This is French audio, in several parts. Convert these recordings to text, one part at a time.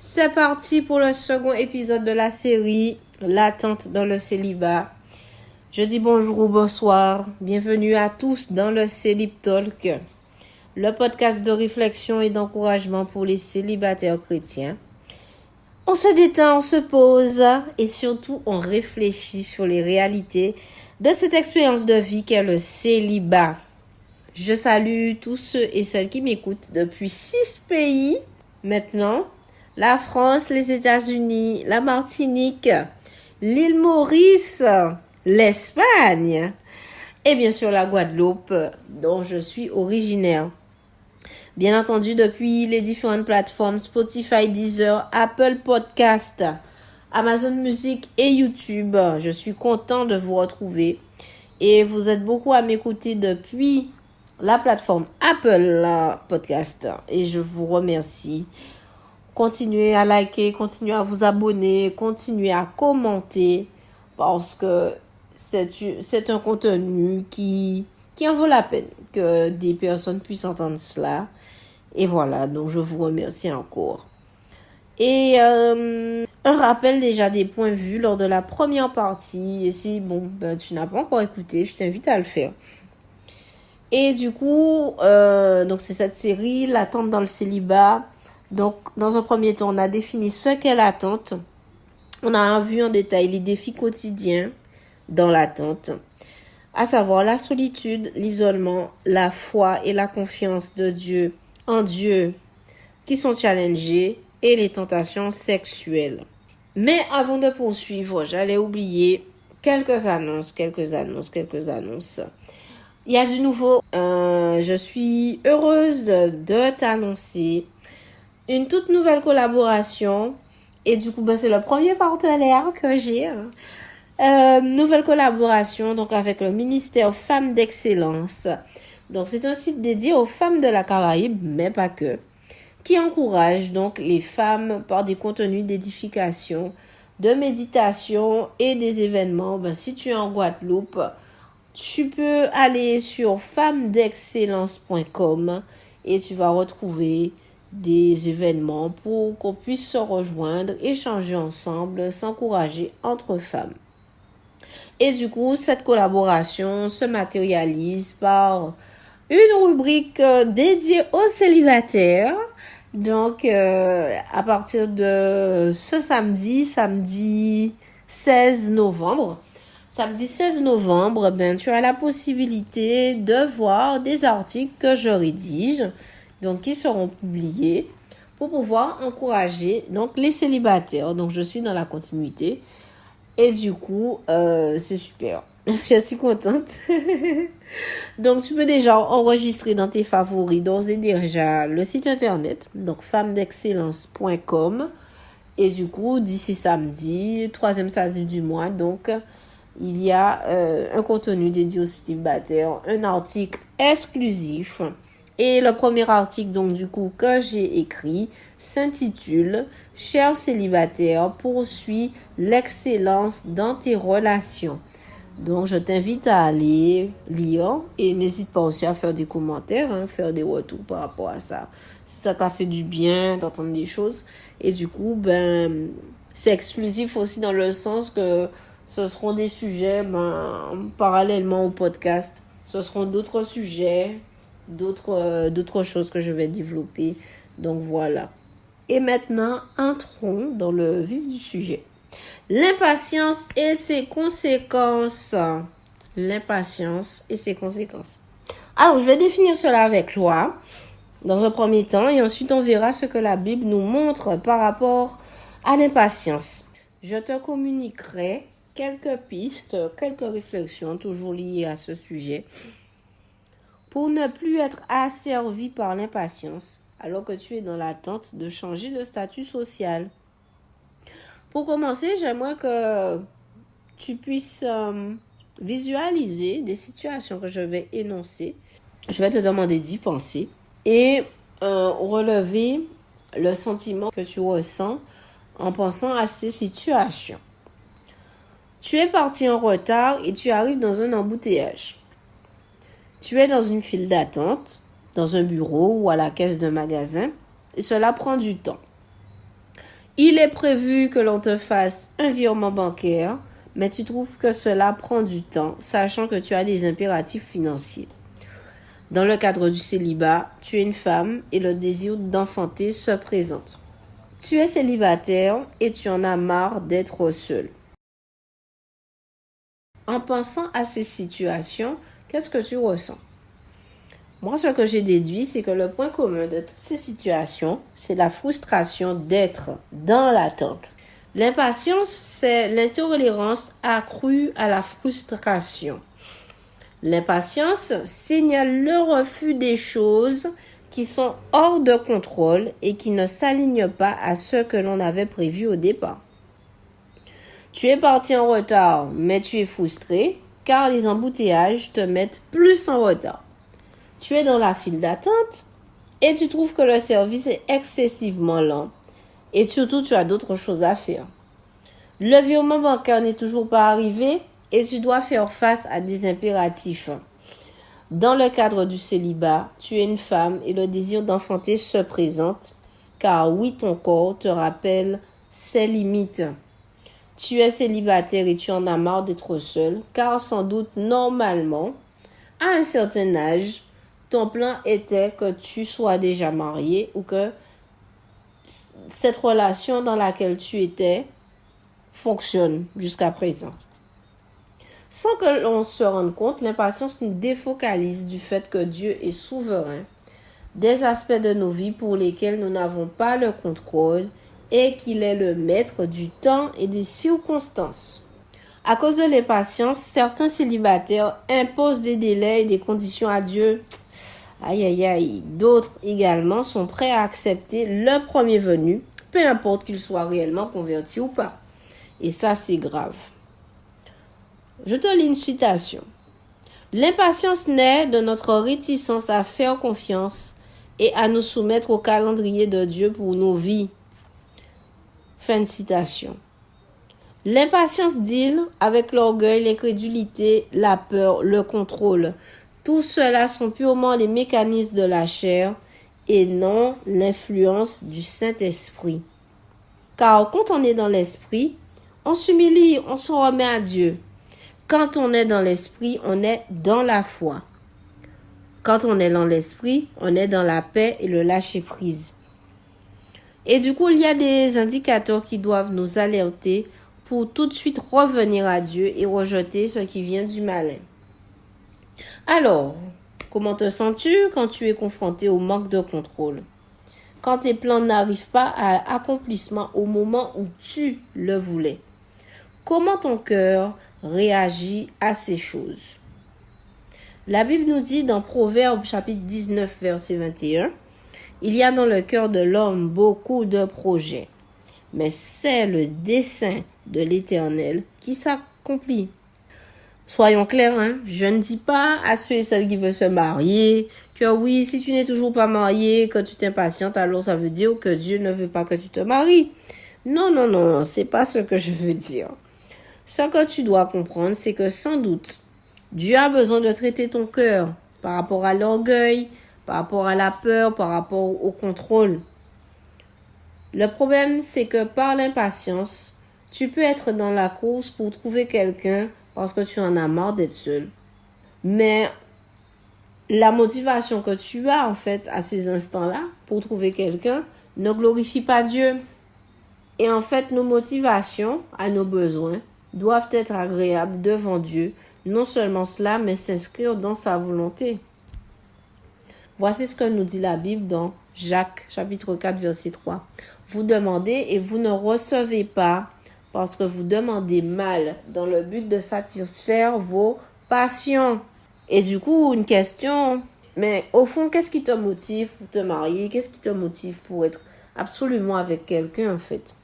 C'est parti pour le second épisode de la série L'attente dans le célibat. Je dis bonjour ou bonsoir. Bienvenue à tous dans le Célib Talk, le podcast de réflexion et d'encouragement pour les célibataires chrétiens. On se détend, on se pose et surtout on réfléchit sur les réalités de cette expérience de vie qu'est le célibat. Je salue tous ceux et celles qui m'écoutent depuis 6 pays maintenant. La France, les États-Unis, la Martinique, l'île Maurice, l'Espagne et bien sûr la Guadeloupe dont je suis originaire. Bien entendu, depuis les différentes plateformes Spotify, Deezer, Apple Podcast, Amazon Music et YouTube, je suis content de vous retrouver. Et vous êtes beaucoup à m'écouter depuis la plateforme Apple Podcast et je vous remercie. Continuez à liker, continuez à vous abonner, continuez à commenter parce que c'est un contenu qui en vaut la peine que des personnes puissent entendre cela. Et voilà, donc je vous remercie encore. Et un rappel déjà des points vus lors de la première partie. Et si tu n'as pas encore écouté, je t'invite à le faire. Et du coup, donc c'est cette série, l'attente dans le célibat. Donc, dans un premier temps, on a défini ce qu'est l'attente. On a vu en détail les défis quotidiens dans l'attente, à savoir la solitude, l'isolement, la foi et la confiance de Dieu en Dieu qui sont challengés et les tentations sexuelles. Mais avant de poursuivre, j'allais oublier quelques annonces. Il y a du nouveau. Je suis heureuse de t'annoncer une toute nouvelle collaboration. Et du coup, c'est le premier partenaire que j'ai. Nouvelle collaboration donc avec le ministère Femmes d'Excellence. Donc, c'est un site dédié aux femmes de la Caraïbe, mais pas que, qui encourage donc les femmes par des contenus d'édification, de méditation et des événements. Si tu es en Guadeloupe, tu peux aller sur femmesdexcellence.com et tu vas retrouver des événements pour qu'on puisse se rejoindre, échanger ensemble, s'encourager entre femmes. Et du coup, cette collaboration se matérialise par une rubrique dédiée aux célibataires. Donc, à partir de ce samedi 16 novembre, tu as la possibilité de voir des articles que je rédige, donc qui seront publiés pour pouvoir encourager donc les célibataires. Donc, je suis dans la continuité et du coup, c'est super. Je suis contente. Donc, tu peux déjà enregistrer dans tes favoris d'ores et déjà le site internet, donc femmesdexcellence.com. Et du coup, d'ici samedi, 3e samedi du mois, donc, il y a un contenu dédié aux célibataires, un article exclusif. Et le premier article, donc, du coup, que j'ai écrit s'intitule « Chers célibataires, poursuis l'excellence dans tes relations ». Donc, je t'invite à aller lire et n'hésite pas aussi à faire des commentaires, faire des retours par rapport à ça. Si ça t'a fait du bien d'entendre des choses. Et du coup, c'est exclusif aussi dans le sens que ce seront des sujets, parallèlement au podcast. Ce seront d'autres sujets, d'autres choses que je vais développer. Donc, voilà. Et maintenant, entrons dans le vif du sujet. L'impatience et ses conséquences. Alors, je vais définir cela avec toi dans un premier temps et ensuite on verra ce que la Bible nous montre par rapport à l'impatience. Je te communiquerai quelques pistes, quelques réflexions toujours liées à ce sujet pour ne plus être asservi par l'impatience alors que tu es dans l'attente de changer de statut social. Pour commencer, j'aimerais que tu puisses visualiser des situations que je vais énoncer. Je vais te demander d'y penser et relever le sentiment que tu ressens en pensant à ces situations. Tu es parti en retard et tu arrives dans un embouteillage. Tu es dans une file d'attente, dans un bureau ou à la caisse d'un magasin et cela prend du temps. Il est prévu que l'on te fasse un virement bancaire, mais tu trouves que cela prend du temps, sachant que tu as des impératifs financiers. Dans le cadre du célibat, tu es une femme et le désir d'enfanter se présente. Tu es célibataire et tu en as marre d'être seule. En pensant à ces situations, qu'est-ce que tu ressens? Moi, ce que j'ai déduit, c'est que le point commun de toutes ces situations, c'est la frustration d'être dans l'attente. L'impatience, c'est l'intolérance accrue à la frustration. L'impatience signale le refus des choses qui sont hors de contrôle et qui ne s'alignent pas à ce que l'on avait prévu au départ. Tu es parti en retard, mais tu es frustré car les embouteillages te mettent plus en retard. Tu es dans la file d'attente et tu trouves que le service est excessivement lent et surtout tu as d'autres choses à faire. Le virement bancaire n'est toujours pas arrivé et tu dois faire face à des impératifs. Dans le cadre du célibat, tu es une femme et le désir d'enfanter se présente car oui, ton corps te rappelle ses limites. Tu es célibataire et tu en as marre d'être seule car sans doute normalement, à un certain âge, ton plan était que tu sois déjà marié ou que cette relation dans laquelle tu étais fonctionne jusqu'à présent. Sans que l'on se rende compte, l'impatience nous défocalise du fait que Dieu est souverain des aspects de nos vies pour lesquels nous n'avons pas le contrôle et qu'il est le maître du temps et des circonstances. À cause de l'impatience, certains célibataires imposent des délais et des conditions à Dieu. Aïe, aïe, aïe. D'autres également sont prêts à accepter le premier venu, peu importe qu'il soit réellement converti ou pas. Et ça, c'est grave. Je te lis une citation. L'impatience naît de notre réticence à faire confiance et à nous soumettre au calendrier de Dieu pour nos vies. Fin de citation. L'impatience deal avec l'orgueil, l'incrédulité, la peur, le contrôle. Tout cela sont purement les mécanismes de la chair et non l'influence du Saint-Esprit. Car quand on est dans l'esprit, on s'humilie, on se remet à Dieu. Quand on est dans l'esprit, on est dans la foi. Quand on est dans l'esprit, on est dans la paix et le lâcher-prise. Et du coup, il y a des indicateurs qui doivent nous alerter pour tout de suite revenir à Dieu et rejeter ce qui vient du malin. Alors, comment te sens-tu quand tu es confronté au manque de contrôle? Quand tes plans n'arrivent pas à accomplissement au moment où tu le voulais? Comment ton cœur réagit à ces choses? La Bible nous dit dans Proverbes chapitre 19 verset 21, « Il y a dans le cœur de l'homme beaucoup de projets, mais c'est le dessein de l'Éternel qui s'accomplit. » Soyons clairs, je ne dis pas à ceux et celles qui veulent se marier que oui, si tu n'es toujours pas marié, que tu t'impatientes, alors ça veut dire que Dieu ne veut pas que tu te maries. Non, c'est pas ce que je veux dire. Ce que tu dois comprendre, c'est que sans doute, Dieu a besoin de traiter ton cœur par rapport à l'orgueil, par rapport à la peur, par rapport au contrôle. Le problème, c'est que par l'impatience, tu peux être dans la course pour trouver quelqu'un parce que tu en as marre d'être seul. Mais la motivation que tu as en fait à ces instants-là pour trouver quelqu'un ne glorifie pas Dieu. Et en fait, nos motivations à nos besoins doivent être agréables devant Dieu. Non seulement cela, mais s'inscrire dans sa volonté. Voici ce que nous dit la Bible dans Jacques, chapitre 4, verset 3. Vous demandez et vous ne recevez pas parce que vous demandez mal dans le but de satisfaire vos passions. Et du coup, une question, mais au fond, qu'est-ce qui te motive pour te marier? Qu'est-ce qui te motive pour être absolument avec quelqu'un en fait?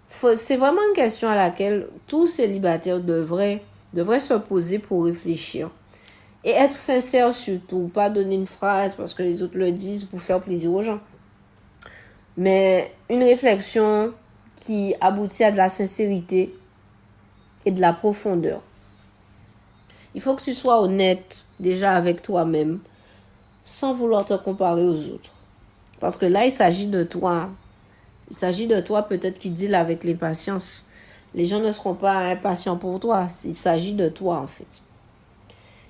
C'est vraiment une question à laquelle tous célibataires devraient se poser pour réfléchir. Et être sincère surtout, pas donner une phrase parce que les autres le disent pour faire plaisir aux gens. Mais une réflexion qui aboutit à de la sincérité et de la profondeur. Il faut que tu sois honnête déjà avec toi-même sans vouloir te comparer aux autres. Parce que là, il s'agit de toi. Il s'agit de toi peut-être qui deal avec l'impatience. Les gens ne seront pas impatients pour toi. Il s'agit de toi, en fait.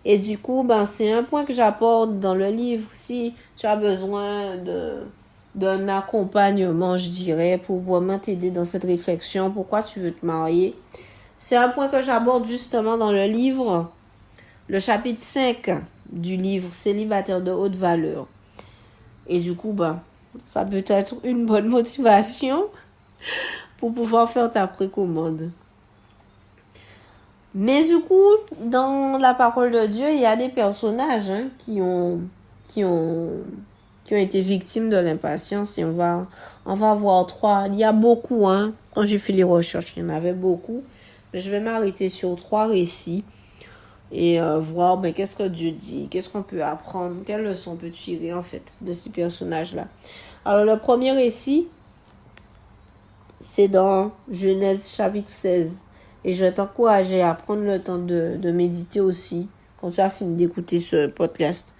Et du coup, c'est un point que j'apporte dans le livre. Si tu as besoin d'un accompagnement, je dirais, pour vraiment t'aider dans cette réflexion, pourquoi tu veux te marier. C'est un point que j'aborde justement dans le livre, le chapitre 5 du livre Célibataire de haute valeur. Et du coup, ça peut être une bonne motivation pour pouvoir faire ta précommande. Mais du coup, dans la parole de Dieu, il y a des personnages qui ont été victimes de l'impatience. Et on va voir 3. Il y a beaucoup, Quand j'ai fait les recherches, il y en avait beaucoup. Mais je vais m'arrêter sur 3 récits et voir qu'est-ce que Dieu dit, qu'est-ce qu'on peut apprendre, quelles leçons on peut tirer en fait de ces personnages-là. Alors le premier récit, c'est dans Genèse chapitre 16. Et je vais t'encourager à prendre le temps de méditer aussi. Quand tu as fini d'écouter ce podcast,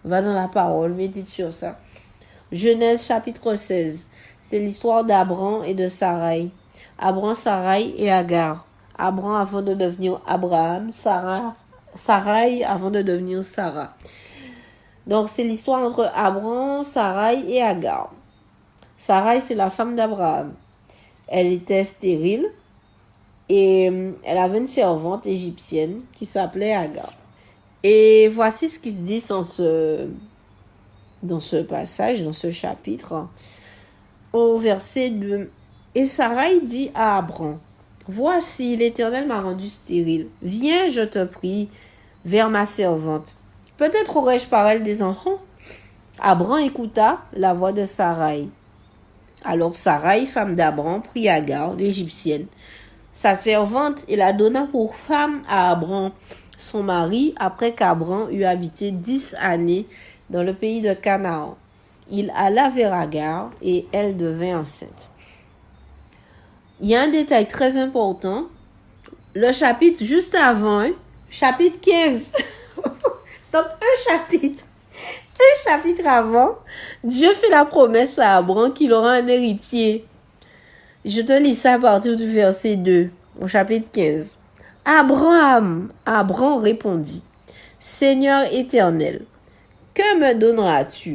va dans la parole, médite sur ça. Genèse chapitre 16. C'est l'histoire d'Abram et de Sarai. Abram, Sarai et Agar. Abram avant de devenir Abraham. Sarai avant de devenir Sarah. Donc c'est l'histoire entre Abram, Sarai et Agar. Sarai, c'est la femme d'Abraham. Elle était stérile. Et elle avait une servante égyptienne qui s'appelait Agar. Et voici ce qui se dit dans ce passage, dans ce chapitre, au verset 2. Et Sarai dit à Abram, « Voici, l'Éternel m'a rendu stérile. Viens, je te prie, vers ma servante. Peut-être aurais-je par elle des enfants. » Abram écouta la voix de Sarai. Alors Sarai, femme d'Abram, prit Agar, l'Égyptienne, sa servante, et la donna pour femme à Abram, son mari, après qu'Abram eut habité 10 années dans le pays de Canaan. Il alla vers Agar et elle devint enceinte. Il y a un détail très important. Le chapitre juste avant, chapitre 15. Donc un chapitre avant, Dieu fait la promesse à Abram qu'il aura un héritier. Je te lis ça à partir du verset 2, au chapitre 15. Abram répondit, « Seigneur éternel, que me donneras-tu?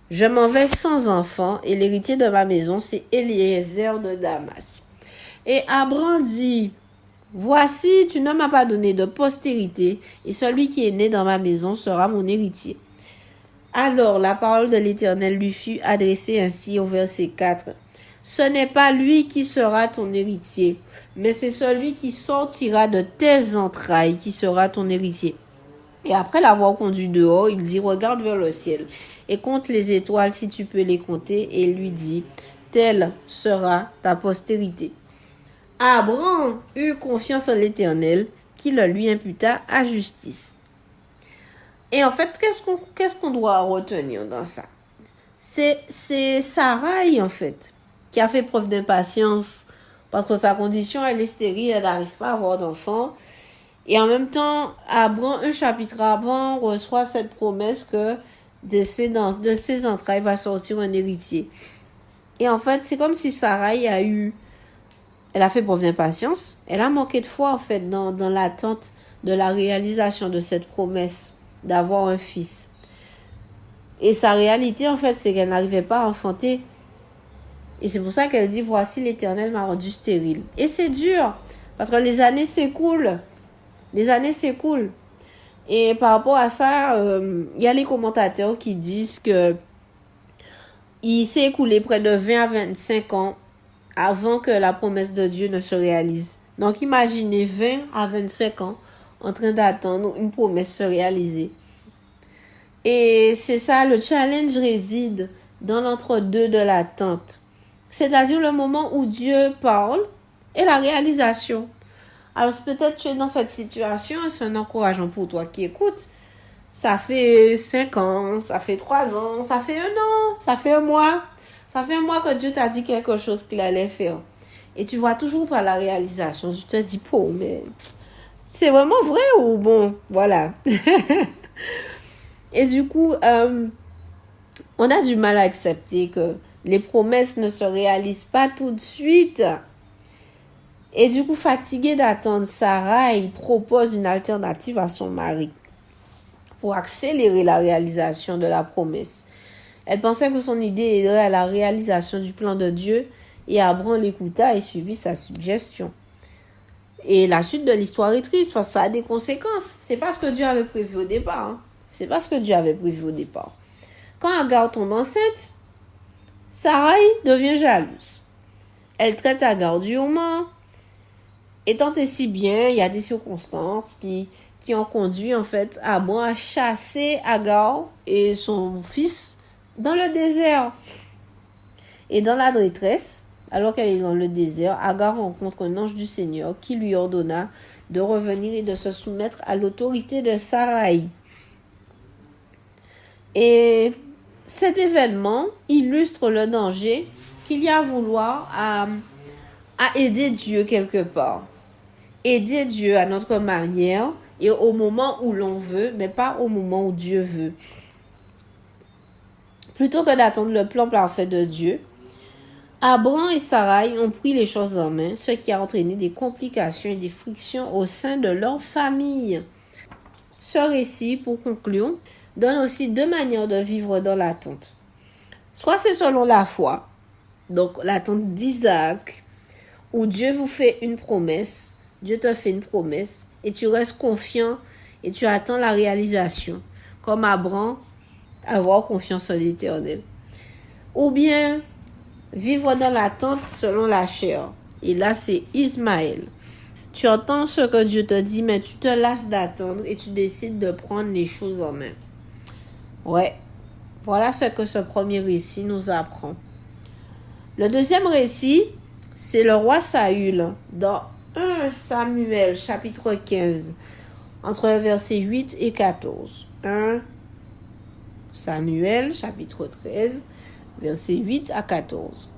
Je m'en vais sans enfant, et l'héritier de ma maison, c'est Eliezer de Damas. » Et Abram dit, « Voici, tu ne m'as pas donné de postérité, et celui qui est né dans ma maison sera mon héritier. » Alors la parole de l'Éternel lui fut adressée ainsi au verset 4. Ce n'est pas lui qui sera ton héritier, mais c'est celui qui sortira de tes entrailles qui sera ton héritier. Et après l'avoir conduit dehors, il dit, regarde vers le ciel et compte les étoiles si tu peux les compter. Et il lui dit, telle sera ta postérité. Abram eut confiance en l'Éternel qui le lui imputa à justice. Et en fait, qu'est-ce qu'on doit retenir dans ça? C'est Sarai en fait qui a fait preuve d'impatience parce que sa condition, elle est stérile, elle n'arrive pas à avoir d'enfant. Et en même temps, Abram, un chapitre avant, reçoit cette promesse que de ses entrailles va sortir un héritier. Et en fait, c'est comme si Sarai elle a fait preuve d'impatience. Elle a manqué de foi en fait dans l'attente de la réalisation de cette promesse d'avoir un fils. Et sa réalité, en fait, c'est qu'elle n'arrivait pas à enfanter. Et c'est pour ça qu'elle dit, voici l'Éternel m'a rendu stérile. Et c'est dur, parce que les années s'écoulent. Et par rapport à ça, il y a les commentateurs qui disent que il s'est écoulé près de 20 à 25 ans avant que la promesse de Dieu ne se réalise. Donc imaginez 20 à 25 ans en train d'attendre une promesse se réaliser. Et c'est ça, le challenge réside dans l'entre-deux de l'attente. C'est-à-dire le moment où Dieu parle et la réalisation. Alors peut-être tu es dans cette situation, c'est un encouragement pour toi qui écoute. Ça fait 5 ans, ça fait 3 ans, ça fait 1 an, ça fait 1 mois. Ça fait 1 mois que Dieu t'a dit quelque chose qu'il allait faire. Et tu vois toujours pas la réalisation. Tu te dis, mais c'est vraiment vrai ou bon, voilà. Et du coup, on a du mal à accepter que Les promesses ne se réalisent pas tout de suite. Et du coup, fatiguée d'attendre, Sarai propose une alternative à son mari pour accélérer la réalisation de la promesse. Elle pensait que son idée aiderait à la réalisation du plan de Dieu et Abraham l'écouta et suivit sa suggestion. Et la suite de l'histoire est triste parce que ça a des conséquences. C'est pas ce que Dieu avait prévu au départ. C'est pas ce que Dieu avait prévu au départ. Quand Agar tombe enceinte, Sarai devient jalouse. Elle traite Agar durement. Et tant et si bien, il y a des circonstances qui ont conduit en fait Abraham à chasser Agar et son fils dans le désert. Et dans la détresse, alors qu'elle est dans le désert, Agar rencontre un ange du Seigneur qui lui ordonna de revenir et de se soumettre à l'autorité de Sarai. Et cet événement illustre le danger qu'il y a à vouloir à aider Dieu quelque part. Aider Dieu à notre manière et au moment où l'on veut, mais pas au moment où Dieu veut. Plutôt que d'attendre le plan parfait de Dieu, Abraham et Sarai ont pris les choses en main, ce qui a entraîné des complications et des frictions au sein de leur famille. Ce récit, pour conclure, donne aussi deux manières de vivre dans l'attente. Soit c'est selon la foi, donc l'attente d'Isaac, où Dieu vous fait une promesse, Dieu te fait une promesse, et tu restes confiant et tu attends la réalisation, comme Abraham, avoir confiance en l'Éternel. Ou bien vivre dans l'attente selon la chair. Et là, c'est Ismaël. Tu entends ce que Dieu te dit, mais tu te lasses d'attendre et tu décides de prendre les choses en main. Ouais, voilà ce que ce premier récit nous apprend. Le deuxième récit, c'est le roi Saül dans 1 Samuel chapitre 15, entre les versets 8 et 14. 1 Samuel chapitre 13, versets 8 à 14.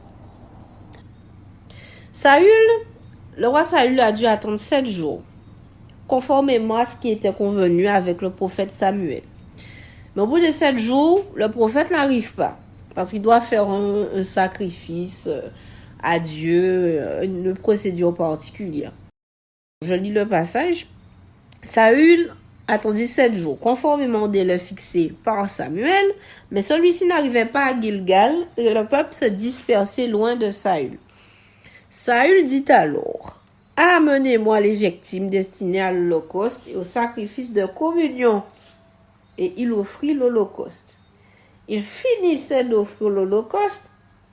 Le roi Saül a dû attendre 7 jours, conformément à ce qui était convenu avec le prophète Samuel. Mais au bout de 7 jours, le prophète n'arrive pas, parce qu'il doit faire un sacrifice à Dieu, une procédure particulière. Je lis le passage. Saül attendit 7 jours, conformément au délai fixé par Samuel, mais celui-ci n'arrivait pas à Gilgal et le peuple se dispersait loin de Saül. Saül dit alors, « Amenez-moi les victimes destinées à l'holocauste et au sacrifice de communion. » Et il offrit l'holocauste. Il finissait d'offrir l'holocauste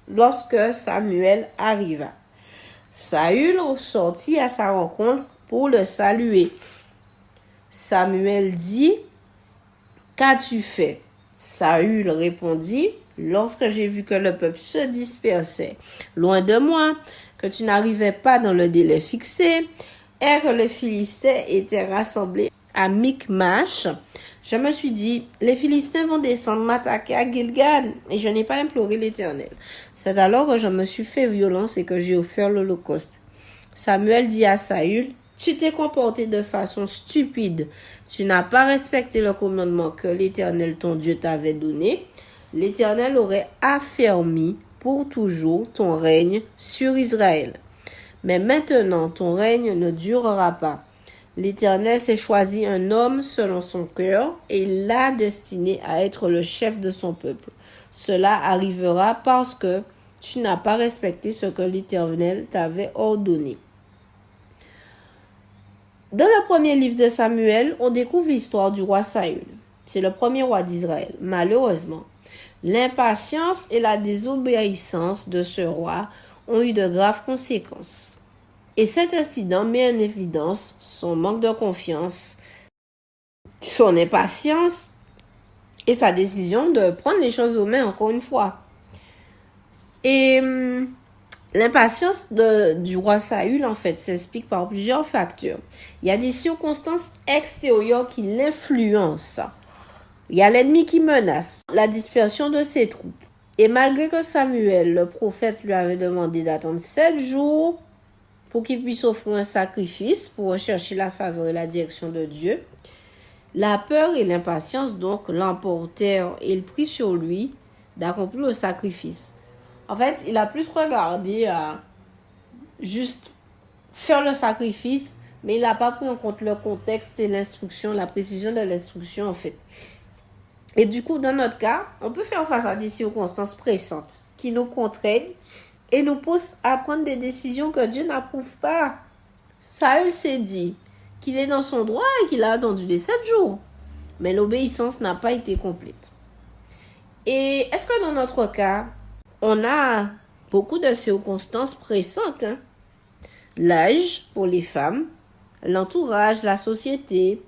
lorsque Samuel arriva. Saül sortit à sa rencontre pour le saluer. Samuel dit, « Qu'as-tu fait » Saül répondit, « Lorsque j'ai vu que le peuple se dispersait loin de moi, que tu n'arrivais pas dans le délai fixé, et que les Philistins étaient rassemblés à Michmash, je me suis dit, les Philistins vont descendre m'attaquer à Gilgal, et je n'ai pas imploré l'Éternel. C'est alors que je me suis fait violence et que j'ai offert l'holocauste. » Samuel dit à Saül, « Tu t'es comporté de façon stupide. Tu n'as pas respecté le commandement que l'Éternel ton Dieu t'avait donné. L'Éternel aurait affermi pour toujours ton règne sur Israël. Mais maintenant, ton règne ne durera pas. L'Éternel s'est choisi un homme selon son cœur et il l'a destiné à être le chef de son peuple. Cela arrivera parce que tu n'as pas respecté ce que l'Éternel t'avait ordonné. » Dans le premier livre de Samuel, on découvre l'histoire du roi Saül. C'est le premier roi d'Israël. Malheureusement, l'impatience et la désobéissance de ce roi ont eu de graves conséquences. Et cet incident met en évidence son manque de confiance, son impatience et sa décision de prendre les choses aux mains encore une fois. Et l'impatience du roi Saül, en fait, s'explique par plusieurs facteurs. Il y a des circonstances extérieures qui l'influencent. Il y a l'ennemi qui menace, la dispersion de ses troupes. Et malgré que Samuel, le prophète, lui avait demandé d'attendre 7 jours pour qu'il puisse offrir un sacrifice pour rechercher la faveur et la direction de Dieu, la peur et l'impatience donc l'emportèrent et il prit sur lui d'accomplir le sacrifice. En fait, il a plus regardé à juste faire le sacrifice, mais il n'a pas pris en compte le contexte et l'instruction, la précision de l'instruction, en fait. Et du coup, dans notre cas, on peut faire face à des circonstances pressantes qui nous contraignent et nous poussent à prendre des décisions que Dieu n'approuve pas. Saül s'est dit qu'il est dans son droit et qu'il a attendu les 7 jours. Mais l'obéissance n'a pas été complète. Et est-ce que dans notre cas, on a beaucoup de circonstances pressantes, hein? L'âge pour les femmes, l'entourage, la société,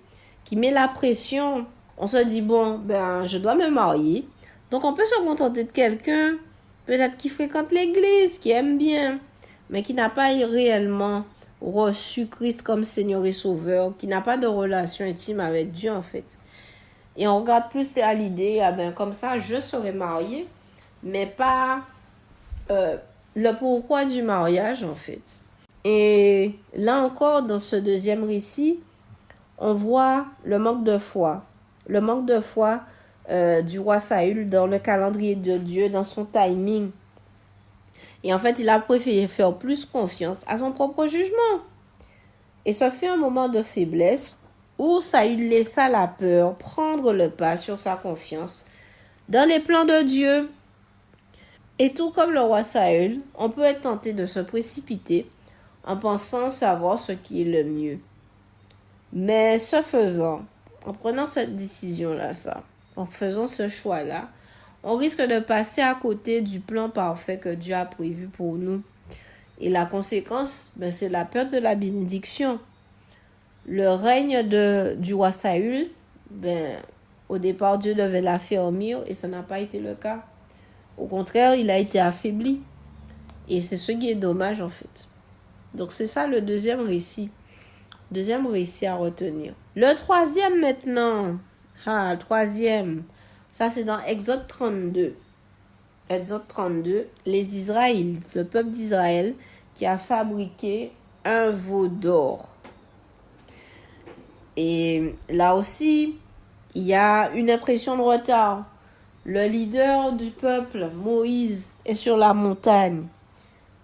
qui met la pression. On se dit, bon, je dois me marier. Donc, on peut se contenter de quelqu'un, peut-être qui fréquente l'église, qui aime bien, mais qui n'a pas réellement reçu Christ comme Seigneur et Sauveur, qui n'a pas de relation intime avec Dieu, en fait. Et on regarde plus à l'idée, comme ça, je serai mariée, mais pas le pourquoi du mariage, en fait. Et là encore, dans ce deuxième récit, on voit le manque de foi. Le manque de foi du roi Saül dans le calendrier de Dieu, dans son timing. Et en fait, il a préféré faire plus confiance à son propre jugement. Et ce fut un moment de faiblesse où Saül laissa la peur prendre le pas sur sa confiance dans les plans de Dieu. Et tout comme le roi Saül, on peut être tenté de se précipiter en pensant savoir ce qui est le mieux. Mais ce faisant, en prenant cette décision-là, en faisant ce choix-là, on risque de passer à côté du plan parfait que Dieu a prévu pour nous. Et la conséquence, c'est la perte de la bénédiction. Le règne du roi Saül, au départ, Dieu devait l'affermir et ça n'a pas été le cas. Au contraire, il a été affaibli. Et c'est ce qui est dommage, en fait. Donc, c'est ça le deuxième récit. Deuxième récit à retenir. Le troisième maintenant. Le troisième. Ça, c'est dans Exode 32. Exode 32. Les Israélites, le peuple d'Israël, qui a fabriqué un veau d'or. Et là aussi, il y a une impression de retard. Le leader du peuple, Moïse, est sur la montagne.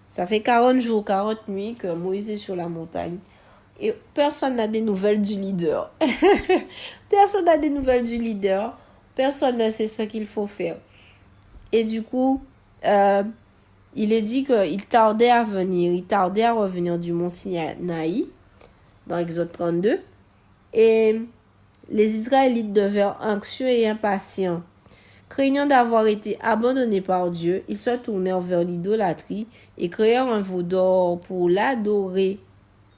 Ça fait 40 jours, 40 nuits que Moïse est sur la montagne. Et personne n'a des nouvelles du leader. Personne n'a des nouvelles du leader. Personne ne sait ce qu'il faut faire. Et du coup, il est dit qu'il tardait à venir. Il tardait à revenir du mont Sinaï, dans Exode 32. Et les Israélites devinrent anxieux et impatients. Craignant d'avoir été abandonnés par Dieu, ils se tournèrent vers l'idolâtrie et créèrent un veau d'or pour l'adorer.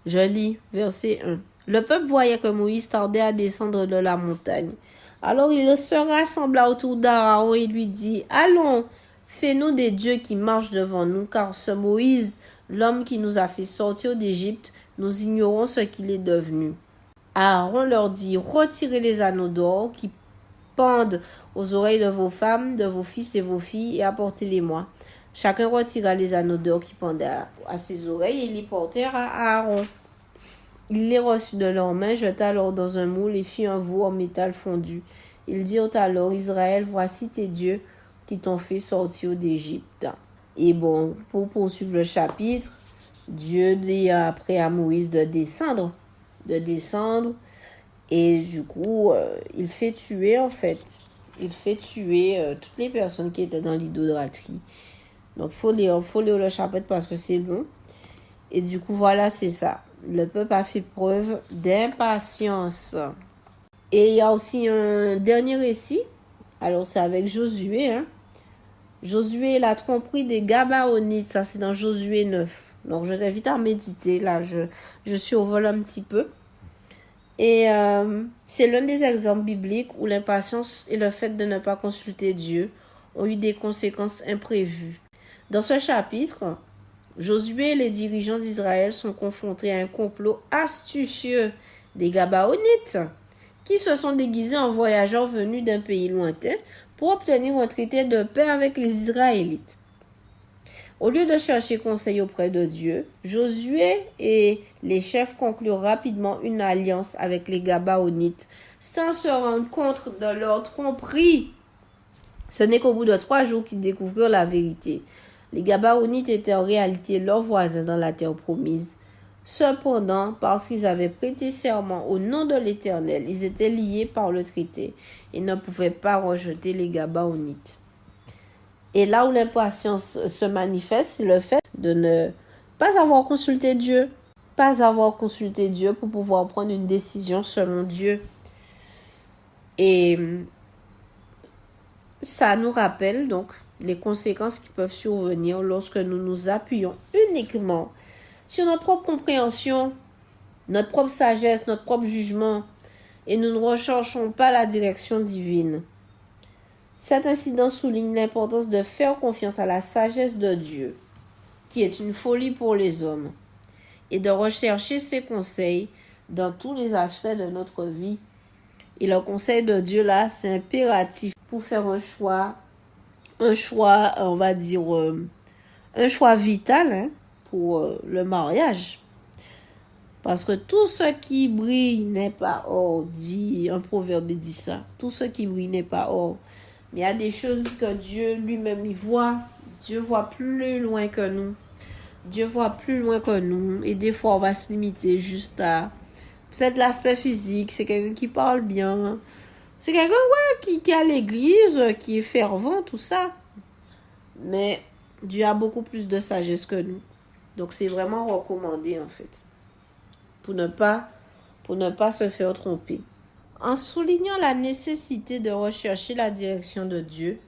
Je lis, verset 1. Le peuple voyait que Moïse tardait à descendre de la montagne. Alors il se rassembla autour d'Aaron et lui dit, « Allons, fais-nous des dieux qui marchent devant nous, car ce Moïse, l'homme qui nous a fait sortir d'Égypte, nous ignorons ce qu'il est devenu. » Aaron leur dit, « Retirez les anneaux d'or qui pendent aux oreilles de vos femmes, de vos fils et vos filles, et apportez-les-moi. » Chacun retira les anneaux d'or qui pendaient à ses oreilles et les portèrent à Aaron. Il les reçut de leurs mains, jeta alors dans un moule et fit un veau en métal fondu. Ils dirent alors, Israël, voici tes dieux qui t'ont fait sortir d'Égypte. Et bon, pour poursuivre le chapitre, Dieu dit après à Moïse de descendre. Et du coup, il fait tuer toutes les personnes qui étaient dans l'idolâtrie. Donc, faut lire le chapitre parce que c'est long. Et du coup, voilà, c'est ça. Le peuple a fait preuve d'impatience. Et il y a aussi un dernier récit. Alors, c'est avec Josué. Josué, la tromperie des Gabaonites. Ça, c'est dans Josué 9. Donc, je t'invite à méditer. Là, je survole un petit peu. Et c'est l'un des exemples bibliques où l'impatience et le fait de ne pas consulter Dieu ont eu des conséquences imprévues. Dans ce chapitre, Josué et les dirigeants d'Israël sont confrontés à un complot astucieux des Gabaonites qui se sont déguisés en voyageurs venus d'un pays lointain pour obtenir un traité de paix avec les Israélites. Au lieu de chercher conseil auprès de Dieu, Josué et les chefs conclurent rapidement une alliance avec les Gabaonites sans se rendre compte de leur tromperie. Ce n'est qu'au bout de 3 jours qu'ils découvrirent la vérité. Les Gabaonites étaient en réalité leurs voisins dans la terre promise. Cependant, parce qu'ils avaient prêté serment au nom de l'Éternel, ils étaient liés par le traité et ne pouvaient pas rejeter les Gabaonites. Et là où l'impatience se manifeste, c'est le fait de ne pas avoir consulté Dieu. Pas avoir consulté Dieu pour pouvoir prendre une décision selon Dieu. Et ça nous rappelle donc les conséquences qui peuvent survenir lorsque nous nous appuyons uniquement sur notre propre compréhension, notre propre sagesse, notre propre jugement, et nous ne recherchons pas la direction divine. Cet incident souligne l'importance de faire confiance à la sagesse de Dieu, qui est une folie pour les hommes, et de rechercher ses conseils dans tous les aspects de notre vie. Et le conseil de Dieu là, c'est impératif pour faire un choix, on va dire, un choix vital pour le mariage. Parce que tout ce qui brille n'est pas or, dit un proverbe dit ça. Tout ce qui brille n'est pas or. Mais il y a des choses que Dieu lui-même il voit. Dieu voit plus loin que nous. Dieu voit plus loin que nous. Et des fois, on va se limiter juste à peut-être l'aspect physique. C'est quelqu'un qui parle bien. C'est quelqu'un qui est à l'église, qui est fervent, tout ça. Mais Dieu a beaucoup plus de sagesse que nous. Donc, c'est vraiment recommandé, en fait. Pour ne pas se faire tromper. En soulignant la nécessité de rechercher la direction de Dieu,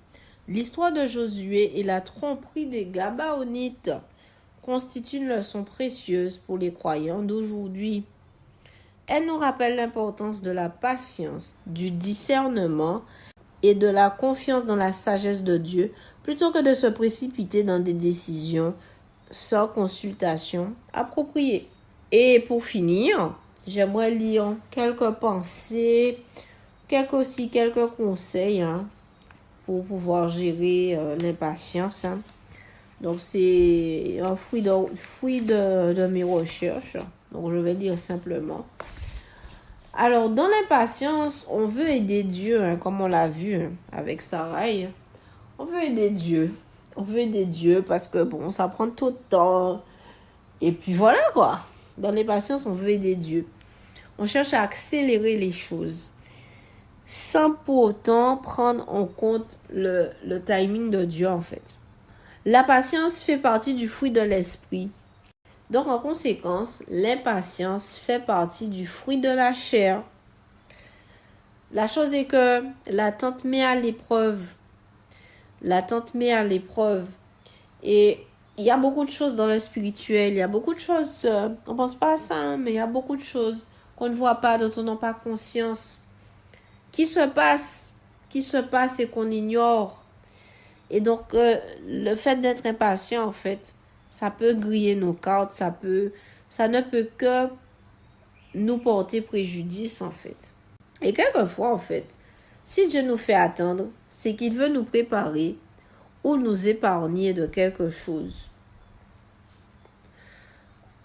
l'histoire de Josué et la tromperie des Gabaonites constituent une leçon précieuse pour les croyants d'aujourd'hui. Elle nous rappelle l'importance de la patience, du discernement et de la confiance dans la sagesse de Dieu plutôt que de se précipiter dans des décisions sans consultation appropriée. Et pour finir, j'aimerais lire quelques pensées, quelques conseils pour pouvoir gérer l'impatience. Donc, c'est un fruit de mes recherches. Donc, je vais lire simplement. Alors, dans l'impatience, on veut aider Dieu, comme on l'a vu avec Sarai. On veut aider Dieu. On veut aider Dieu parce que, bon, ça prend tout le temps. Et puis voilà, quoi. Dans l'impatience, on veut aider Dieu. On cherche à accélérer les choses sans pour autant prendre en compte le timing de Dieu, en fait. La patience fait partie du fruit de l'esprit. Donc, en conséquence, l'impatience fait partie du fruit de la chair. La chose est que l'attente met à l'épreuve. Et il y a beaucoup de choses dans le spirituel. Il y a beaucoup de choses, on ne pense pas à ça, mais il y a beaucoup de choses qu'on ne voit pas, dont on n'a pas conscience, qui se passent et qu'on ignore. Et donc, le fait d'être impatient, en fait, ça peut griller nos cartes, ça ne peut que nous porter préjudice, en fait. Et quelquefois, en fait, si Dieu nous fait attendre, c'est qu'il veut nous préparer ou nous épargner de quelque chose.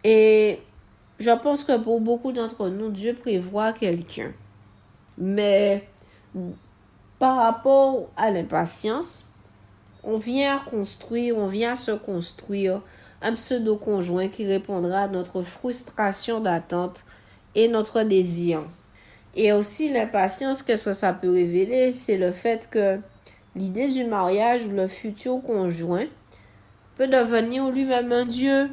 Et je pense que pour beaucoup d'entre nous, Dieu prévoit quelqu'un. Mais par rapport à l'impatience, on vient à se construire un pseudo-conjoint qui répondra à notre frustration d'attente et notre désir. Et aussi l'impatience, qu'est-ce que ça peut révéler? C'est le fait que l'idée du mariage ou le futur conjoint peut devenir lui-même un Dieu.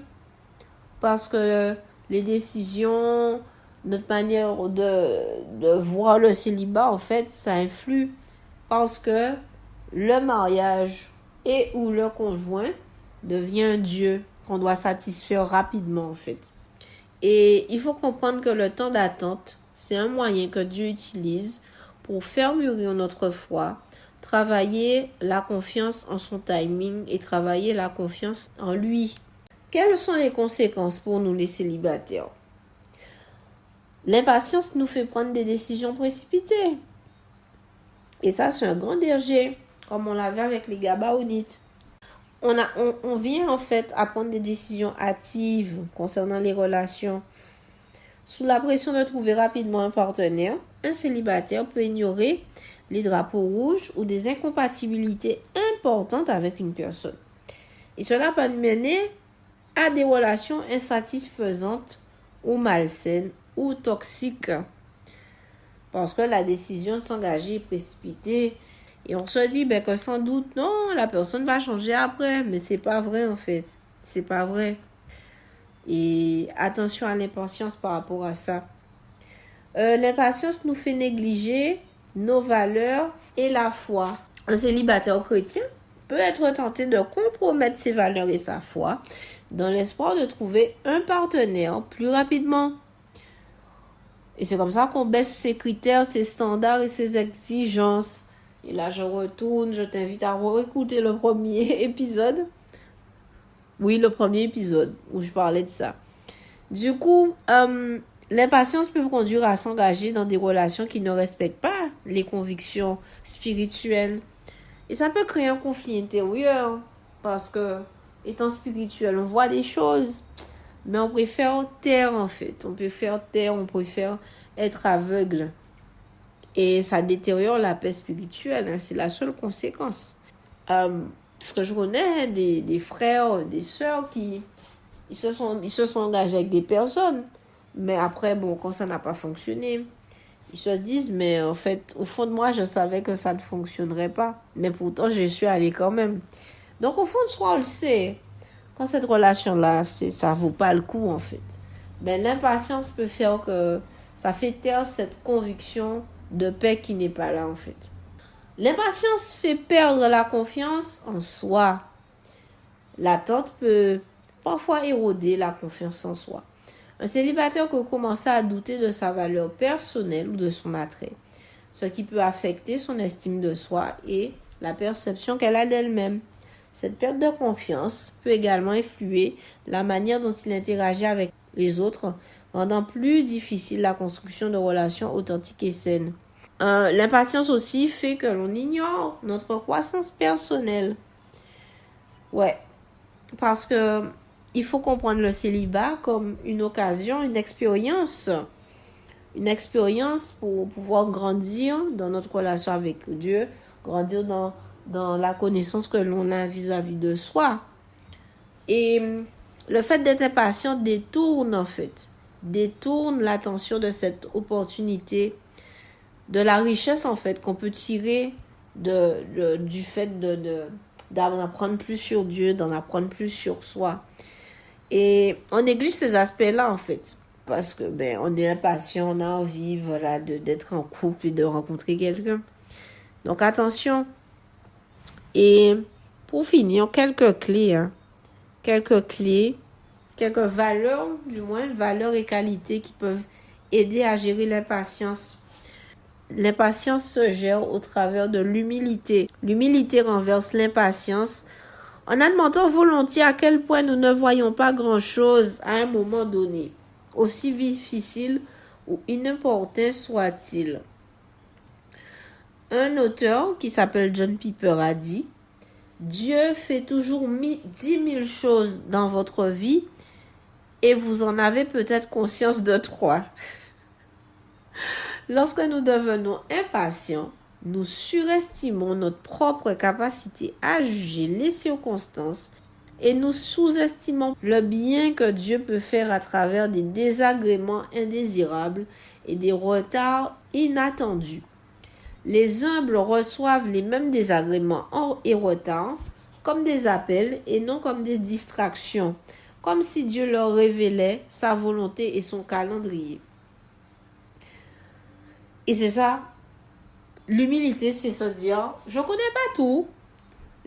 Parce que les décisions, notre manière de voir le célibat, en fait, ça influe. Parce que le mariage et ou le conjoint devient un Dieu qu'on doit satisfaire rapidement, en fait. Et il faut comprendre que le temps d'attente, c'est un moyen que Dieu utilise pour faire mûrir notre foi, travailler la confiance en son timing et travailler la confiance en lui. Quelles sont les conséquences pour nous les célibataires? L'impatience nous fait prendre des décisions précipitées. Et ça, c'est un grand danger, comme on l'avait avec les Gabaonites. On vient en fait à prendre des décisions hâtives concernant les relations. Sous la pression de trouver rapidement un partenaire, un célibataire peut ignorer les drapeaux rouges ou des incompatibilités importantes avec une personne. Et cela peut mener à des relations insatisfaisantes ou malsaines ou toxiques. Parce que la décision de s'engager est précipitée. Et on se dit que sans doute, non, la personne va changer après. Mais c'est pas vrai en fait. C'est pas vrai. Et attention à l'impatience par rapport à ça. L'impatience nous fait négliger nos valeurs et la foi. Un célibataire chrétien peut être tenté de compromettre ses valeurs et sa foi dans l'espoir de trouver un partenaire plus rapidement. Et c'est comme ça qu'on baisse ses critères, ses standards et ses exigences. Et là, je t'invite à réécouter le premier épisode. Oui, le premier épisode où je parlais de ça. Du coup, l'impatience peut conduire à s'engager dans des relations qui ne respectent pas les convictions spirituelles. Et ça peut créer un conflit intérieur parce que, étant spirituel, on voit des choses, mais on préfère taire en fait. On préfère être aveugle. Et ça détériore la paix spirituelle. C'est la seule conséquence. Parce que je connais des frères, des sœurs qui ils se sont engagés avec des personnes. Mais après, quand ça n'a pas fonctionné, ils se disent, mais en fait, au fond de moi, je savais que ça ne fonctionnerait pas. Mais pourtant, je suis allée quand même. Donc, au fond de soi, on le sait. Quand cette relation-là, ça vaut pas le coup, en fait. Mais l'impatience peut faire que ça fait taire cette conviction de paix qui n'est pas là, en fait. L'impatience fait perdre la confiance en soi. L'attente peut parfois éroder la confiance en soi. Un célibataire peut commencer à douter de sa valeur personnelle ou de son attrait, ce qui peut affecter son estime de soi et la perception qu'elle a d'elle-même. Cette perte de confiance peut également influer la manière dont il interagit avec les autres, rendant plus difficile la construction de relations authentiques et saines. L'impatience aussi fait que l'on ignore notre croissance personnelle. Ouais, parce que il faut comprendre le célibat comme une occasion, une expérience pour pouvoir grandir dans notre relation avec Dieu, grandir dans la connaissance que l'on a vis-à-vis de soi. Et le fait d'être impatient détourne l'attention de cette opportunité, de la richesse en fait qu'on peut tirer du fait d'en apprendre plus sur Dieu, d'en apprendre plus sur soi. Et on néglige ces aspects-là en fait, parce que on est impatient, on a envie d'être en couple et de rencontrer quelqu'un. Donc attention. Et pour finir, quelques valeurs, du moins valeurs et qualités qui peuvent aider à gérer l'impatience. L'impatience se gère au travers de l'humilité. L'humilité renverse l'impatience en admettant volontiers à quel point nous ne voyons pas grand-chose à un moment donné, aussi difficile ou inopportun soit-il. Un auteur qui s'appelle John Piper a dit « Dieu fait toujours 10 000 choses dans votre vie et vous en avez peut-être conscience de 3. » Lorsque nous devenons impatients, nous surestimons notre propre capacité à juger les circonstances et nous sous-estimons le bien que Dieu peut faire à travers des désagréments indésirables et des retards inattendus. Les humbles reçoivent les mêmes désagréments et retards comme des appels et non comme des distractions, comme si Dieu leur révélait sa volonté et son calendrier. Et c'est ça, l'humilité, c'est se dire, je ne connais pas tout,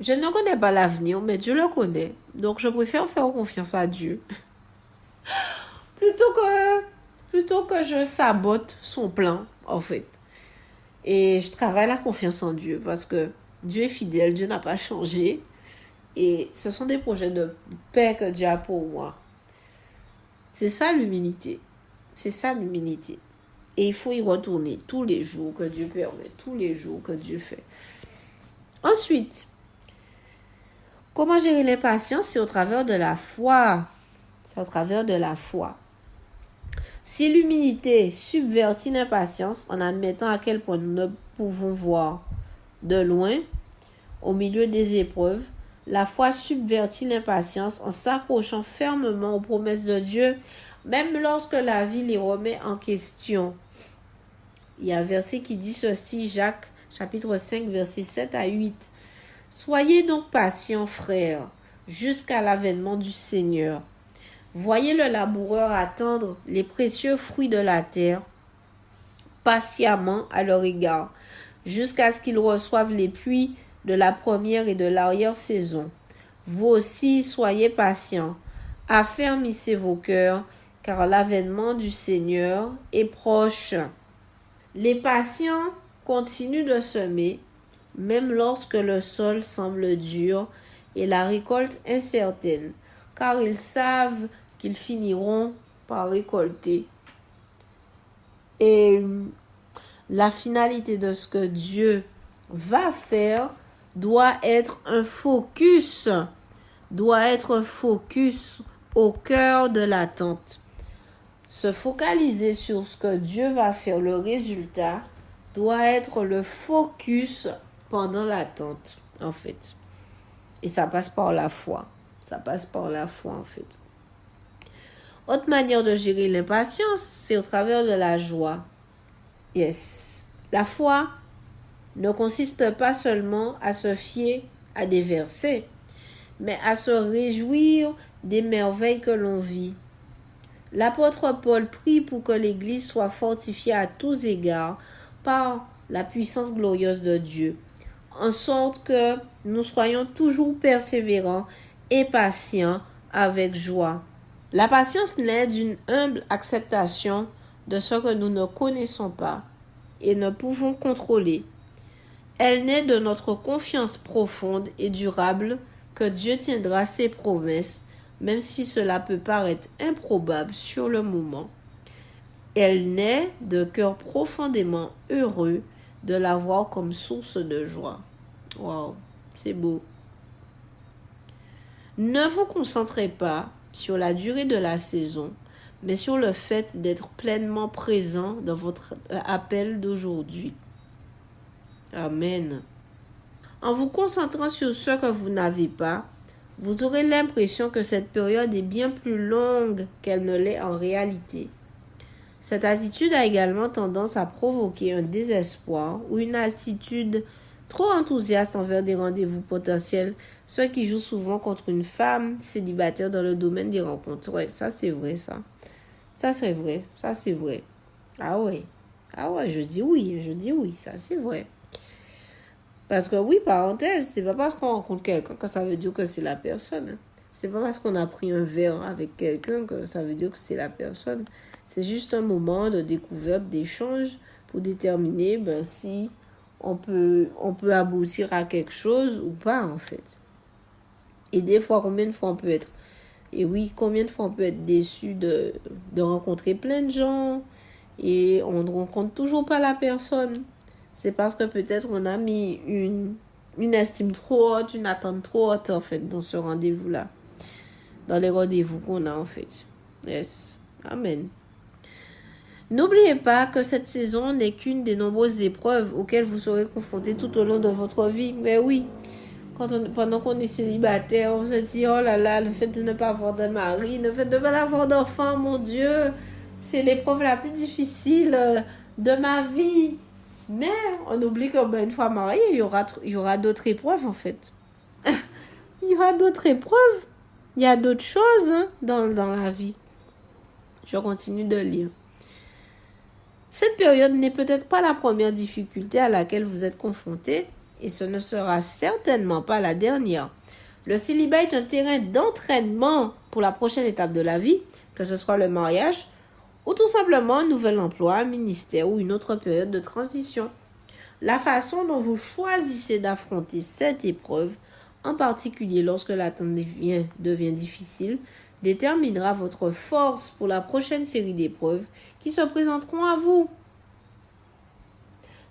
je ne connais pas l'avenir, mais Dieu le connaît. Donc, je préfère faire confiance à Dieu plutôt que je sabote son plan, en fait. Et je travaille la confiance en Dieu parce que Dieu est fidèle, Dieu n'a pas changé. Et ce sont des projets de paix que Dieu a pour moi. C'est ça l'humilité. Et il faut y retourner tous les jours que Dieu permet, tous les jours que Dieu fait. Ensuite, comment gérer l'impatience? C'est au travers de la foi. Si l'humilité subvertit l'impatience en admettant à quel point nous ne pouvons voir de loin, au milieu des épreuves, La foi subvertit l'impatience en s'accrochant fermement aux promesses de Dieu, même lorsque la vie les remet en question. Il y a un verset qui dit ceci, Jacques, chapitre 5, versets 7 à 8. « Soyez donc patients, frères, jusqu'à l'avènement du Seigneur. Voyez le laboureur attendre les précieux fruits de la terre patiemment à leur égard, jusqu'à ce qu'ils reçoivent les pluies de la première et de l'arrière-saison. Vous aussi, soyez patients, affermissez vos cœurs, car l'avènement du Seigneur est proche. » Les patients continuent de semer, même lorsque le sol semble dur et la récolte incertaine, car ils savent qu'ils finiront par récolter. Et la finalité de ce que Dieu va faire doit être un focus au cœur de l'attente. Se focaliser sur ce que Dieu va faire, le résultat, doit être le focus pendant l'attente, en fait. Et ça passe par la foi. En fait. Autre manière de gérer l'impatience, c'est au travers de la joie. Yes. La foi ne consiste pas seulement à se fier à des versets, mais à se réjouir des merveilles que l'on vit. L'apôtre Paul prie pour que l'Église soit fortifiée à tous égards par la puissance glorieuse de Dieu, en sorte que nous soyons toujours persévérants et patients avec joie. La patience naît d'une humble acceptation de ce que nous ne connaissons pas et ne pouvons contrôler. Elle naît de notre confiance profonde et durable que Dieu tiendra ses promesses, même si cela peut paraître improbable sur le moment. Elle naît de cœurs profondément heureux de l'avoir comme source de joie. Wow, c'est beau. Ne vous concentrez pas sur la durée de la saison, mais sur le fait d'être pleinement présent dans votre appel d'aujourd'hui. Amen. En vous concentrant sur ce que vous n'avez pas, vous aurez l'impression que cette période est bien plus longue qu'elle ne l'est en réalité. Cette attitude a également tendance à provoquer un désespoir ou une attitude trop enthousiaste envers des rendez-vous potentiels, ce qui joue souvent contre une femme célibataire dans le domaine des rencontres. Ouais, ça c'est vrai, ça. Ça c'est vrai. Ah ouais, je dis oui, ça c'est vrai. Parce que oui, parenthèse, c'est pas parce qu'on rencontre quelqu'un que ça veut dire que c'est la personne. C'est pas parce qu'on a pris un verre avec quelqu'un que ça veut dire que c'est la personne. C'est juste un moment de découverte, d'échange pour déterminer si on peut aboutir à quelque chose ou pas, en fait. Et des fois, combien de fois on peut être déçu de rencontrer plein de gens et on ne rencontre toujours pas la personne. C'est parce que peut-être on a mis une estime trop haute, une attente trop haute, en fait, dans ce rendez-vous-là. Dans les rendez-vous qu'on a, en fait. Yes. Amen. N'oubliez pas que cette saison n'est qu'une des nombreuses épreuves auxquelles vous serez confrontés tout au long de votre vie. Mais oui, pendant qu'on est célibataire, on se dit, oh là là, le fait de ne pas avoir de mari, le fait de ne pas avoir d'enfant, mon Dieu, c'est l'épreuve la plus difficile de ma vie. Mais on oublie qu'une fois marié, il y aura d'autres épreuves, en fait. Il y aura d'autres épreuves. Il y a d'autres choses dans la vie. Je continue de lire. Cette période n'est peut-être pas la première difficulté à laquelle vous êtes confrontés, et ce ne sera certainement pas la dernière. Le célibat est un terrain d'entraînement pour la prochaine étape de la vie, que ce soit le mariage, ou tout simplement un nouvel emploi, un ministère ou une autre période de transition. La façon dont vous choisissez d'affronter cette épreuve, en particulier lorsque l'attente devient difficile, déterminera votre force pour la prochaine série d'épreuves qui se présenteront à vous.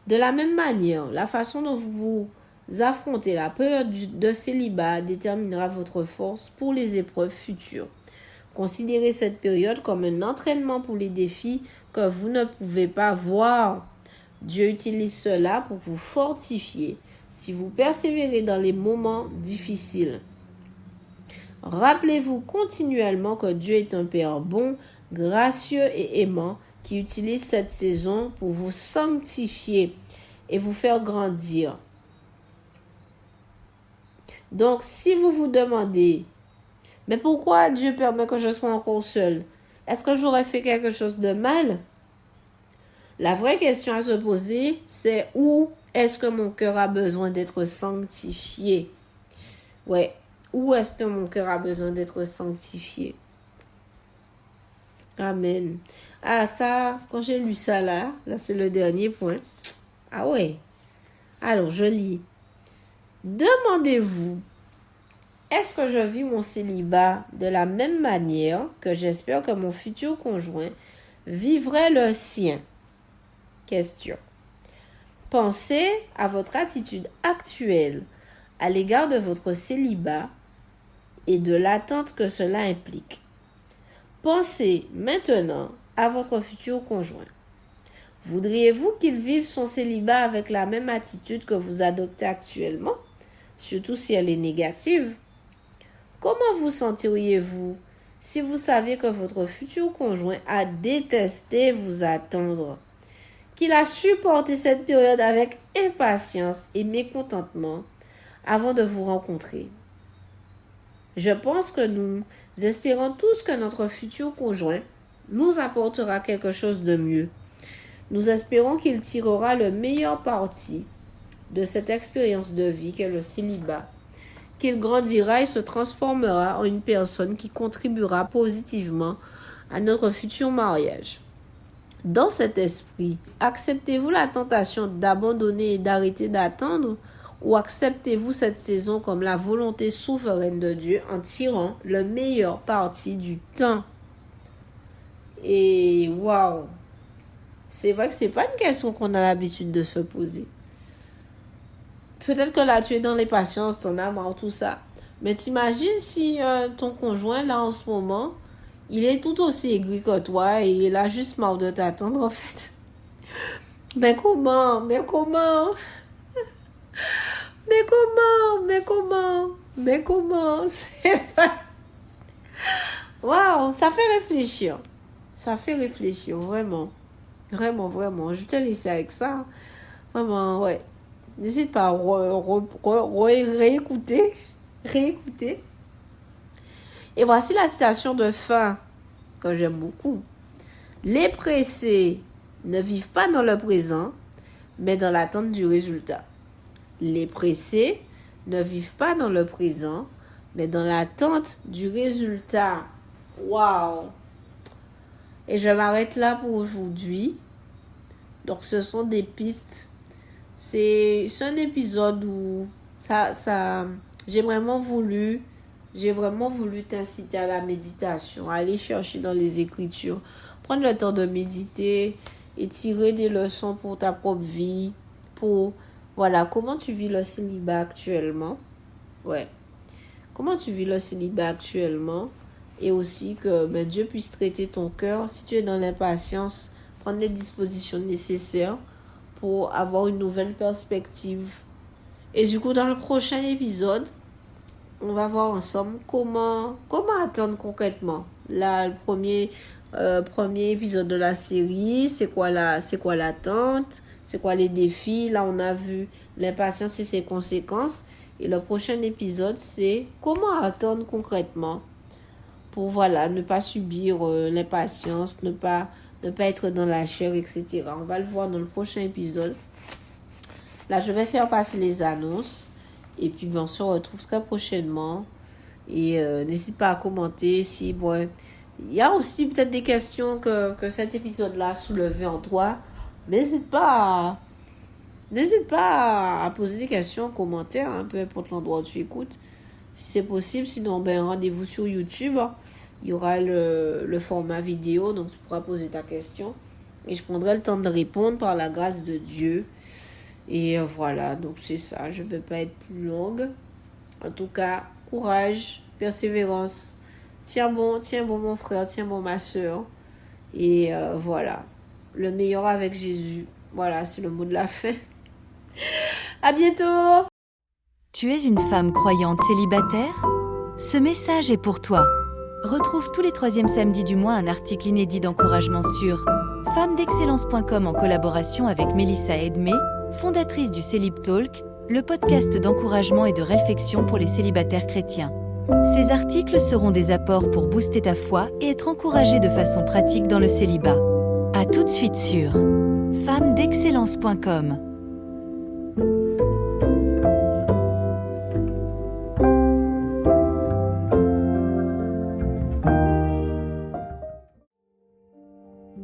De la même manière, la façon dont vous affrontez la période de célibat déterminera votre force pour les épreuves futures. Considérez cette période comme un entraînement pour les défis que vous ne pouvez pas voir. Dieu utilise cela pour vous fortifier, si vous persévérez dans les moments difficiles. Rappelez-vous continuellement que Dieu est un Père bon, gracieux et aimant qui utilise cette saison pour vous sanctifier et vous faire grandir. Donc, si vous vous demandez, mais pourquoi Dieu permet que je sois encore seul? Est-ce que j'aurais fait quelque chose de mal? La vraie question à se poser, c'est où est-ce que mon cœur a besoin d'être sanctifié? Ouais, où est-ce que mon cœur a besoin d'être sanctifié? Amen. Ah, ça, quand j'ai lu ça là c'est le dernier point. Ah ouais. Alors, je lis. Demandez-vous, est-ce que je vis mon célibat de la même manière que j'espère que mon futur conjoint vivrait le sien? Question. Pensez à votre attitude actuelle à l'égard de votre célibat et de l'attente que cela implique. Pensez maintenant à votre futur conjoint. Voudriez-vous qu'il vive son célibat avec la même attitude que vous adoptez actuellement, surtout si elle est négative? Comment vous sentiriez-vous si vous saviez que votre futur conjoint a détesté vous attendre, qu'il a supporté cette période avec impatience et mécontentement avant de vous rencontrer? Je pense que nous espérons tous que notre futur conjoint nous apportera quelque chose de mieux. Nous espérons qu'il tirera le meilleur parti de cette expérience de vie qu'est le célibat, qu'il grandira et se transformera en une personne qui contribuera positivement à notre futur mariage. Dans cet esprit, acceptez-vous la tentation d'abandonner et d'arrêter d'attendre, ou acceptez-vous cette saison comme la volonté souveraine de Dieu en tirant le meilleur parti du temps? Et waouh! C'est vrai que c'est pas une question qu'on a l'habitude de se poser. Peut-être que là, tu es dans l'impatience, t'en as marre, tout ça. Mais t'imagines si ton conjoint, là, en ce moment, il est tout aussi aigri que toi et il a juste marre de t'attendre, en fait. Mais comment? Mais comment? Mais comment? Mais comment? Mais comment? C'est pas... Waouh, ça fait réfléchir. Ça fait réfléchir, vraiment. Vraiment, vraiment. Je te laisse avec ça. Vraiment, ouais. N'hésite pas à réécouter. Réécouter. Et voici la citation de fin que j'aime beaucoup. Les pressés ne vivent pas dans le présent, mais dans l'attente du résultat. Les pressés ne vivent pas dans le présent, mais dans l'attente du résultat. Waouh! Et je m'arrête là pour aujourd'hui. Donc, ce sont des pistes. C'est un épisode où j'ai vraiment voulu t'inciter à la méditation, à aller chercher dans les Écritures, prendre le temps de méditer et tirer des leçons pour ta propre vie, pour, voilà, comment tu vis le célibat actuellement. Ouais. Comment tu vis le célibat actuellement et aussi que Dieu puisse traiter ton cœur. Si tu es dans l'impatience, prendre les dispositions nécessaires pour avoir une nouvelle perspective. Et du coup, dans le prochain épisode, on va voir ensemble comment attendre concrètement. Là, le premier épisode de la série, c'est quoi l'attente, c'est quoi les défis. Là, on a vu l'impatience et ses conséquences. Et le prochain épisode, c'est comment attendre concrètement pour, voilà, ne pas subir l'impatience, ne pas être dans la chair, etc. On va le voir dans le prochain épisode. Là, je vais faire passer les annonces. Et puis, on se retrouve très prochainement. Et n'hésite pas à commenter si, bon, il y a aussi peut-être des questions que cet épisode-là soulevait en toi. N'hésite pas à poser des questions en commentaire, hein, peu importe l'endroit où tu écoutes. Si c'est possible, sinon, rendez-vous sur YouTube. Il y aura le format vidéo, donc tu pourras poser ta question. Et je prendrai le temps de répondre par la grâce de Dieu. Et voilà, donc c'est ça. Je ne vais pas être plus longue. En tout cas, courage, persévérance. Tiens bon mon frère, tiens bon ma soeur. Et voilà, le meilleur avec Jésus. Voilà, c'est le mot de la fin. À bientôt! Tu es une femme croyante célibataire? Ce message est pour toi. Retrouve tous les 3e samedis du mois un article inédit d'encouragement sur femmesdexcellence.com en collaboration avec Mélissa Edmé, fondatrice du Célib Talk, le podcast d'encouragement et de réflexion pour les célibataires chrétiens. Ces articles seront des apports pour booster ta foi et être encouragé de façon pratique dans le célibat. À tout de suite sur femmesdexcellence.com.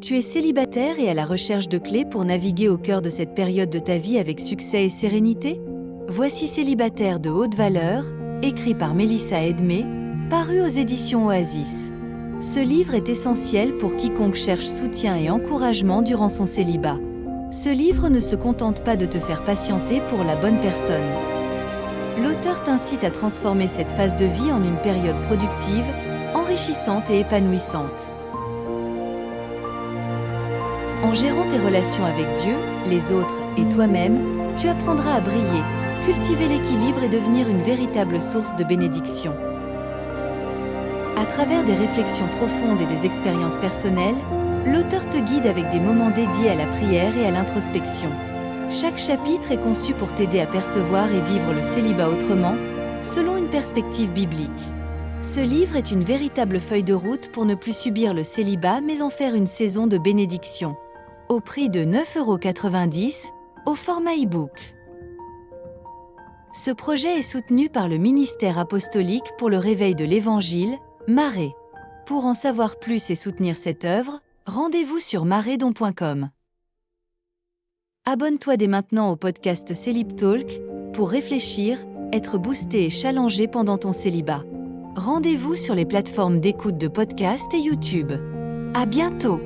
Tu es célibataire et à la recherche de clés pour naviguer au cœur de cette période de ta vie avec succès et sérénité? Voici Célibataire de haute valeur, écrit par Mélissa Edmé, paru aux éditions Oasis. Ce livre est essentiel pour quiconque cherche soutien et encouragement durant son célibat. Ce livre ne se contente pas de te faire patienter pour la bonne personne. L'auteur t'incite à transformer cette phase de vie en une période productive, enrichissante et épanouissante. En gérant tes relations avec Dieu, les autres et toi-même, tu apprendras à briller, cultiver l'équilibre et devenir une véritable source de bénédiction. À travers des réflexions profondes et des expériences personnelles, l'auteur te guide avec des moments dédiés à la prière et à l'introspection. Chaque chapitre est conçu pour t'aider à percevoir et vivre le célibat autrement, selon une perspective biblique. Ce livre est une véritable feuille de route pour ne plus subir le célibat mais en faire une saison de bénédiction. Au prix de 9,90 € au format e-book. Ce projet est soutenu par le ministère apostolique pour le réveil de l'Évangile, Marais. Pour en savoir plus et soutenir cette œuvre, rendez-vous sur maraisdon.com. Abonne-toi dès maintenant au podcast Célib Talk pour réfléchir, être boosté et challengé pendant ton célibat. Rendez-vous sur les plateformes d'écoute de podcast et YouTube. À bientôt!